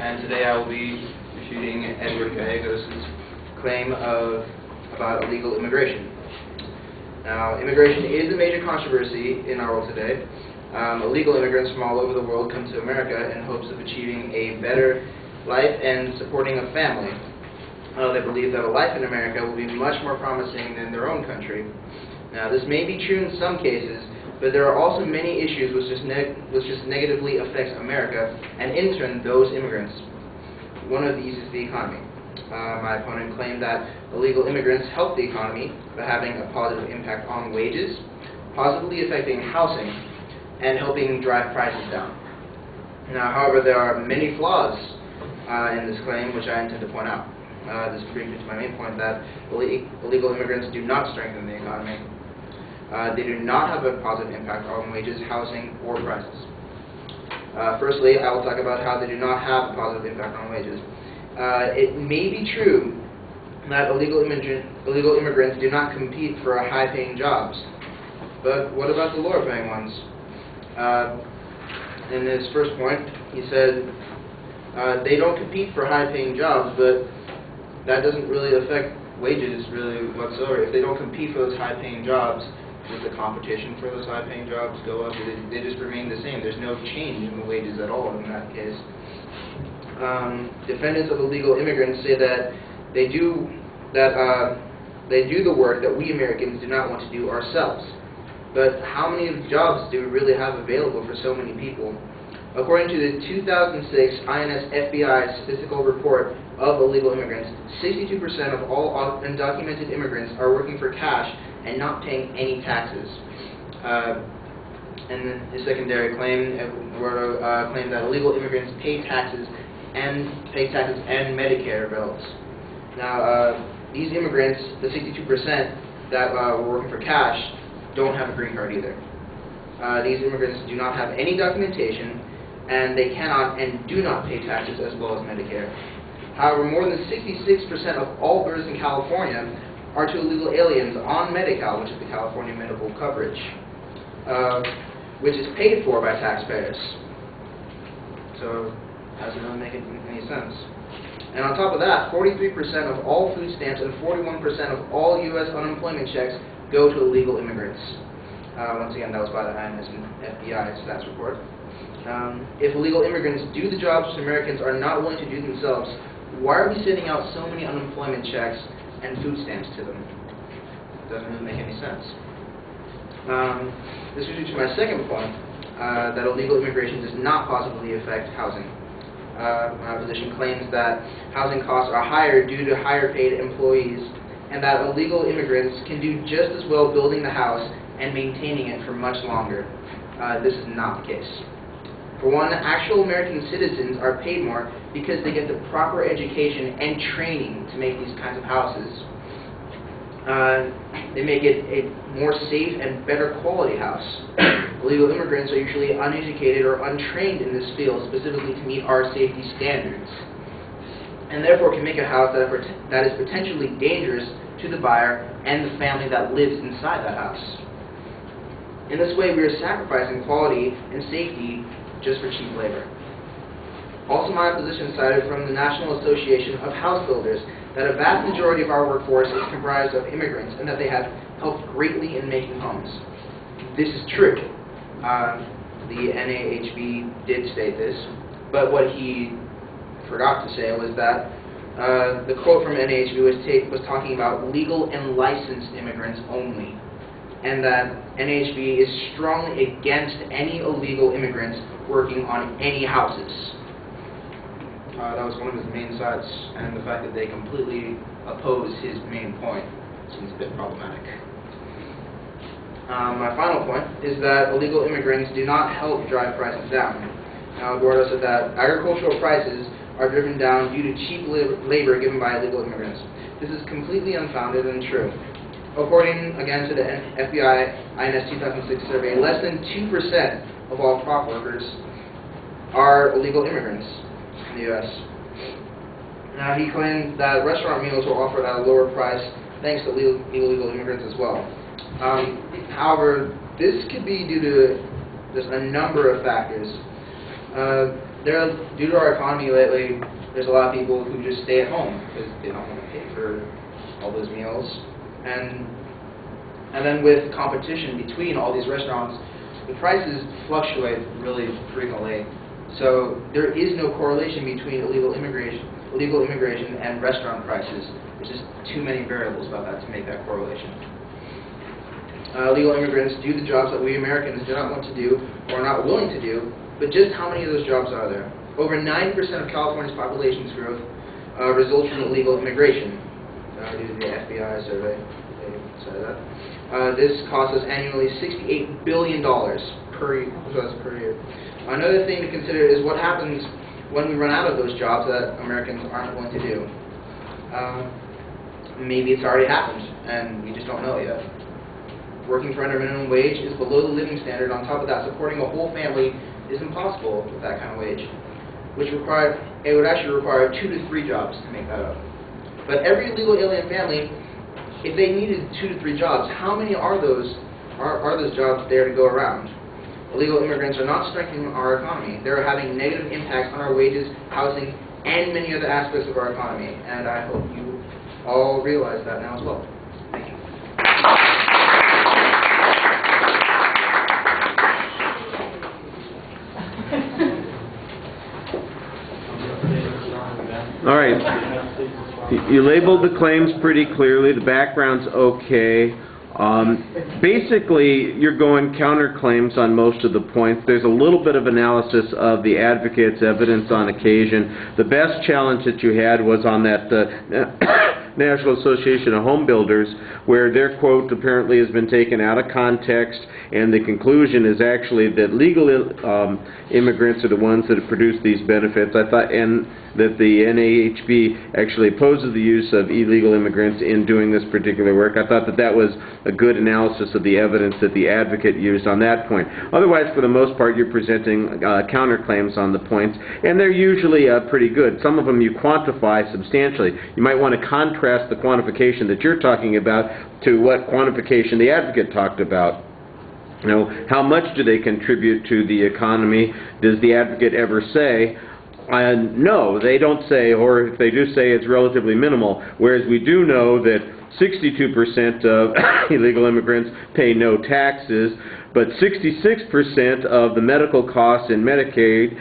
and today I will be refuting Edward Gallegos' claim about illegal immigration. Now, immigration is a major controversy in our world today. Illegal immigrants from all over the world come to America in hopes of achieving a better life and supporting a family. They believe that a life in America will be much more promising than their own country. Now, this may be true in some cases, but there are also many issues which just negatively affects America, and in turn, those immigrants. One of these is the economy. My opponent claimed that illegal immigrants help the economy by having a positive impact on wages, positively affecting housing, and helping drive prices down. Now, however, there are many flaws in this claim, which I intend to point out. This brings me to my main point that illegal immigrants do not strengthen the economy. They do not have a positive impact on wages, housing, or prices. Firstly, I will talk about how they do not have a positive impact on wages. It may be true that illegal immigrants do not compete for high-paying jobs, but what about the lower-paying ones? In his first point, he said they don't compete for high-paying jobs, but that doesn't really affect wages really whatsoever. If they don't compete for those high-paying jobs, does the competition for those high-paying jobs go up? They just remain the same. There's no change in the wages at all in that case. Defendants of illegal immigrants say that they do the work that we Americans do not want to do ourselves. But how many jobs do we really have available for so many people? According to the 2006 INS FBI statistical report of illegal immigrants, 62% of all undocumented immigrants are working for cash and not paying any taxes. And his secondary claim, Eduardo claimed that illegal immigrants pay taxes and Medicare bills. Now, these immigrants, the 62% that were working for cash, don't have a green card either. These immigrants do not have any documentation, and they cannot and do not pay taxes as well as Medicare. However, more than 66% of all births in California are to illegal aliens on Medi-Cal, which is the California medical coverage, which is paid for by taxpayers. So, that doesn't really make any sense. And on top of that, 43% of all food stamps and 41% of all U.S. unemployment checks go to illegal immigrants. Once again, that was by the INS and FBI stats report. If illegal immigrants do the jobs Americans are not willing to do themselves, why are we sending out so many unemployment checks and food stamps to them? It doesn't really make any sense. This brings me to my second point, that illegal immigration does not positively affect housing. My opposition claims that housing costs are higher due to higher paid employees, and that illegal immigrants can do just as well building the house and maintaining it for much longer. This is not the case. For one, actual American citizens are paid more because they get the proper education and training to make these kinds of houses. They make it a more safe and better quality house. Illegal immigrants are usually uneducated or untrained in this field specifically to meet our safety standards, and therefore can make a house that is potentially dangerous to the buyer and the family that lives inside that house. In this way, we are sacrificing quality and safety just for cheap labor. Also, my opposition cited from the National Association of House Builders that a vast majority of our workforce is comprised of immigrants and that they have helped greatly in making homes. This is true. The NAHB did state this, but what he forgot to say was that the quote from NAHB was talking about legal and licensed immigrants only, and that NAHB is strongly against any illegal immigrants working on any houses. That was one of his main sides, and the fact that they completely oppose his main point seems a bit problematic. My final point is that illegal immigrants do not help drive prices down. Now, Eduardo said that agricultural prices are driven down due to cheap labor given by illegal immigrants. This is completely unfounded and true. According, again, to the FBI INS 2006 survey, less than 2% of all crop workers are illegal immigrants in the U.S. Now, he claims that restaurant meals were offered at a lower price thanks to illegal immigrants as well. However, this could be due to just a number of factors. due to our economy lately, there's a lot of people who just stay at home because they don't want to pay for all those meals. And then with competition between all these restaurants, the prices fluctuate really frequently. So there is no correlation between illegal immigration and restaurant prices. There's just too many variables about that to make that correlation. Illegal immigrants do the jobs that we Americans do not want to do or are not willing to do, but just how many of those jobs are there? Over 9% of California's population growth results from illegal immigration. Due to the FBI survey, they said that. This costs us annually $68 billion per year. Another thing to consider is what happens when we run out of those jobs that Americans aren't willing to do. Maybe it's already happened, and we just don't know it yet. Working for under minimum wage is below the living standard. On top of that, supporting a whole family is impossible with that kind of wage, it would actually require 2 to 3 jobs to make that up. But every illegal alien family, if they needed 2 to 3 jobs, how many are those jobs there to go around? Illegal immigrants are not strengthening our economy. They're having negative impacts on our wages, housing, and many other aspects of our economy. And I hope you all realize that now as well. Thank you. All right. You labeled the claims pretty clearly. The background's okay. Basically, you're going counterclaims on most of the points. There's a little bit of analysis of the advocate's evidence on occasion. The best challenge that you had was on that National Association of Home Builders, where their quote apparently has been taken out of context, and the conclusion is actually that legal immigrants are the ones that have produced these benefits. I thought, and that the NAHB actually opposes the use of illegal immigrants in doing this particular work. I thought that that was a good analysis of the evidence that the advocate used on that point. Otherwise, for the most part, you're presenting counterclaims on the points, and they're usually pretty good. Some of them you quantify substantially. You might want to contrast the quantification that you're talking about to what quantification the advocate talked about. You know, how much do they contribute to the economy? Does the advocate ever say, no, they don't say, or if they do say, it's relatively minimal, whereas we do know that 62% of illegal immigrants pay no taxes, but 66% of the medical costs in Medicaid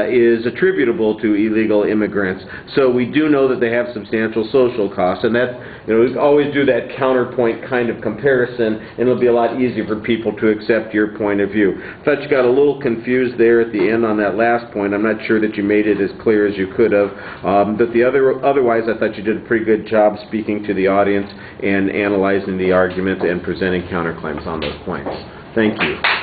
is attributable to illegal immigrants. So we do know that they have substantial social costs, and that, you know, we always do that counterpoint kind of comparison, and it'll be a lot easier for people to accept your point of view. I thought you got a little confused there at the end on that last point. I'm not sure that you made it as clear as you could have, but otherwise I thought you did a pretty good job speaking to the audience and analyzing the argument and presenting counterclaims on those points. Thank you.